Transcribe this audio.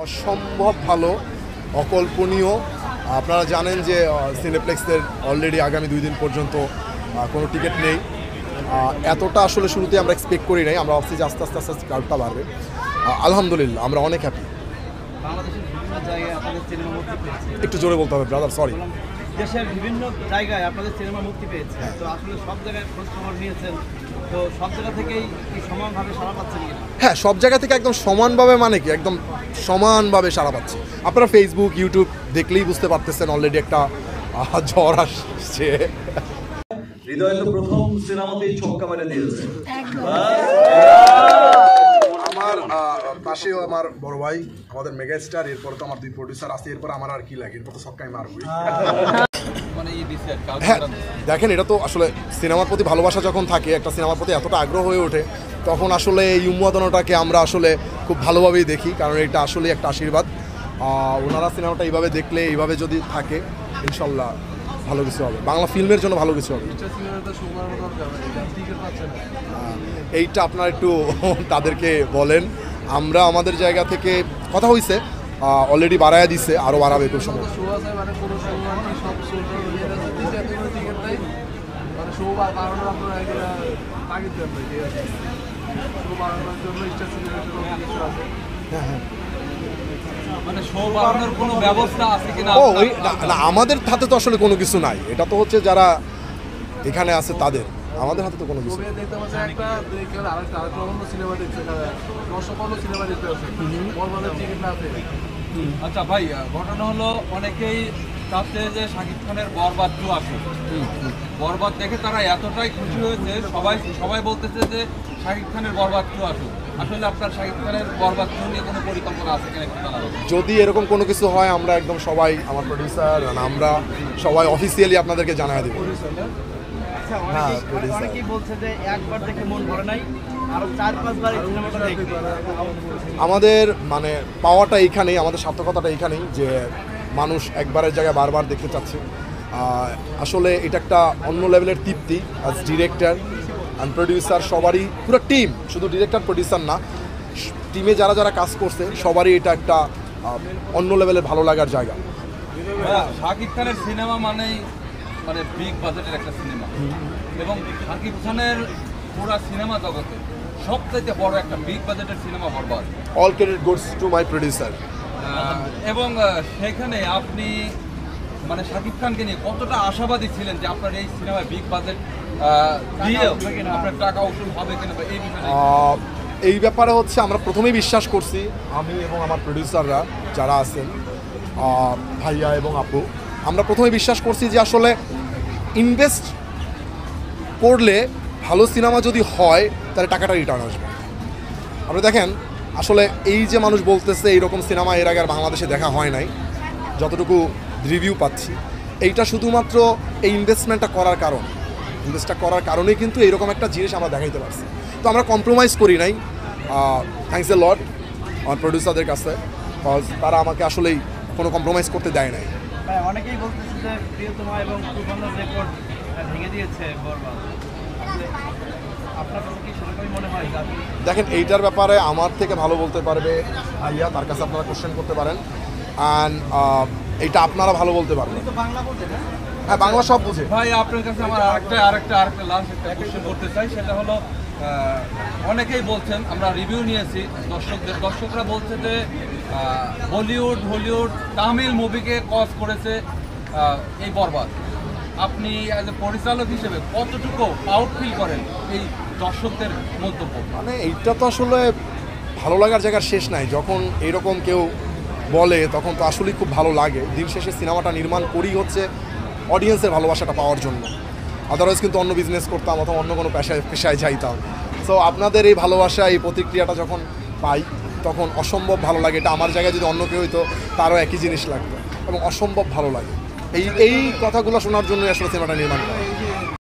অসম্ভব ভালো, অকল্পনীয়। আপনারা জানেন যে সিনেপ্লেক্সের অলরেডি আগামী 2 দিন পর্যন্ত কোনো টিকিট নেই। এতটা আসলে শুরুতে আমরা এক্সপেক্ট করি নাই। আমরা ভাবছি যে আস্তে আস্তে আস্তে ক্রাউডটা বাড়বে। আলহামদুলিল্লাহ আমরা অনেক হ্যাপি। একটু জোরে বলতে হবে ব্রাদার, সরি। দেশের বিভিন্ন জায়গায় আপনাদের সিনেমা মুক্তি পেয়েছে, তো আসলে সব জায়গায় খোঁজ খবর নিয়েছেন, তো সব জায়গা থেকেই কি সমানভাবে সাড়া পাচ্ছেন কিনা? হ্যাঁ, সব জায়গা থেকে একদম সমানভাবে, মানে কি একদম সমানভাবে সাড়া পাচ্ছে। আপনারা ফেসবুক, ইউটিউব দেখলেই বুঝতে পারতেছেন অলরেডি একটা ঝড় আসছে। হৃদয় তো প্রথম সিনেমাতেই ছক্কা মেরে দিয়েছে। আমার পাশেও আমার বড় ভাই, আমাদের মেগা স্টার, এরপর তো আমার 2 প্রডিউসার আছে, এরপর আমার আর কি লাগে, এরপর তো ছক্কাই মারবই। হ্যাঁ দেখেন, এটা তো আসলে সিনেমার প্রতি ভালোবাসা যখন থাকে, একটা সিনেমার প্রতি এতটা আগ্রহ হয়ে ওঠে, তখন আসলে এই উন্মাদনাটাকে আমরা আসলে খুব ভালোভাবেই দেখি, কারণ এটা আসলে একটা আশীর্বাদ। ওনারা সিনেমাটা এইভাবে দেখলে, এইভাবে যদি থাকে, ইনশাল্লাহ ভালো কিছু হবে, বাংলা ফিল্মের জন্য ভালো কিছু হবে। এইটা আপনারা একটু তাদেরকে বলেন। আমরা আমাদের জায়গা থেকে কথা হয়েছে, অলরেডি বাড়াইয়া দিছে, আরও বাড়াবে খুব সময়। আমাদের হাতে তো আসলে কোনো কিছু নাই, এটা তো হচ্ছে যারা এখানে আছে তাদের, আমাদের হাতে তো কোনো কিছু। আচ্ছা ভাই, ঘটনা হলো অনেকেই চাচ্ছে যে শাকিব খানের বরবাদ 2 আসুক। বরবাদ দেখে তারা এতটাই খুশি হয়েছে, সবাই বলতেছে যে শাকিব খানের বরবাদ 2 আসুক। আসলে আপনার শাকিব খানের বরবাদ 2 নিয়ে কোনো পরিকল্পনা আছে কিনা একটু জানাবেন। যদি এরকম কোনো কিছু হয়, আমরা একদম সবাই, আমার প্রডিউসার, আমরা সবাই অফিসিয়ালি আপনাদেরকে জানাই দেব। অনেকেই বলছে যে একবার দেখে মন ভরে নাই, আরো 4-5 বার এই সিনেমাটা দেখবে। আমাদের মানে পাওয়াটা এইখানেই, আমাদের সার্থকতাটা এইখানেই যে মানুষ একবারের জায়গায় বারবার দেখতে চাচ্ছে। আসলে এটা একটা অন্য লেভেলের তৃপ্তি। অ্যাজ ডিরেক্টর অ্যান্ড প্রডিউসার সবারই, পুরো টিম, শুধু ডিরেক্টর প্রডিউসার না, টিমে যারা যারা কাজ করছে সবারই এটা একটা অন্য লেভেলের ভালো লাগার জায়গা। শাকিব খানের সিনেমা মানে বিগ বাজেটের একটা সিনেমা, এবং শাকিব খানের পুরো সিনেমা জগতে সবথেকে বড় একটা বিগ বাজেটের cinema Borbaad. All credit goes to my producer. এবং সেখানে আপনি মানে শাকিব খানকে নিয়ে কতটা আশাবাদী ছিলেন যে আপনার এই সিনেমায় বিগ বাজেট দিয়েও আপনার টাকা উসুল হবে কিনা, এই বিষয়ে? এই ব্যাপারে হচ্ছে আমরা প্রথমেই বিশ্বাস করছি, আমি এবং আমার প্রডিউসাররা যারা আছেন, ভাইয়া এবং আপু, আমরা প্রথমে বিশ্বাস করছি যে আসলে ইনভেস্ট করলে ভালো সিনেমা যদি হয় তাহলে টাকাটা রিটার্ন আসবে। আপনি দেখেন, আসলে এই যে মানুষ বলতেছে এইরকম সিনেমা এর আগে আর বাংলাদেশে দেখা হয় নাই, যতটুকু রিভিউ পাচ্ছি, এইটা শুধুমাত্র এই ইনভেস্টমেন্টটা করার কারণেই কিন্তু এইরকম একটা জিনিস আমরা দেখাইতে পারছি। তো আমরা কম্প্রোমাইজ করি নাই, থ্যাঙ্কস এ লট আমার প্রডিউসারদের কাছে, বিকজ তারা আমাকে আসলেই কোনো কম্প্রোমাইজ করতে দেয় নাই। অনেকেই বলতেছে যে প্রিয়তমা এবং তুফানের রেকর্ড ভেঙে দিয়েছে বরবাদ, আপনার কাছে কি সেরকমই মনে হয়? দেখেন, এইটার ব্যাপারে আমার থেকে ভালো বলতে পারবে ভাইয়া, তার কাছে আপনারা কোশ্চেন করতে পারেন, অ্যান্ড এইটা আপনারা ভালো বলতে পারবেন। হ্যাঁ, বাংলা সব বুঝে। ভাই, আপনার কাছে আমার আরেকটা লাস্ট একটা কোশ্চেন করতে চাই, সেটা হলো অনেকেই বলছেন, আমরা রিভিউ নিয়েছি দর্শকরা বলছে যে বলিউড, হলিউড, তামিল মুভিকে কজ করেছে এই বরবাদ। আপনি অ্যাজ এ পরিচালক হিসেবে কতটুকু প্রাউড ফিল করেন এই দর্শকদের মন্তব্য? মানে এইটা তো আসলে ভালো লাগার জায়গার শেষ নাই। যখন এরকম কেউ বলে তখন তো আসলেই খুব ভালো লাগে। দিন শেষে সিনেমাটা নির্মাণ করি হচ্ছে অডিয়েন্সের ভালোবাসাটা পাওয়ার জন্য, আদারওয়াইজ কিন্তু অন্য বিজনেস করতাম অথবা অন্য কোনো পেশায় যাইতাম। সো আপনাদের এই ভালোবাসা, এই প্রতিক্রিয়াটা যখন পাই তখন অসম্ভব ভালো লাগে। এটা আমার জায়গায় যদি অন্য কেউ হইতো তারও একই জিনিস লাগতো, এবং অসম্ভব ভালো লাগে। এই কথাগুলো শোনার জন্যই আসলে সিনেমাটা নির্মাণ করা।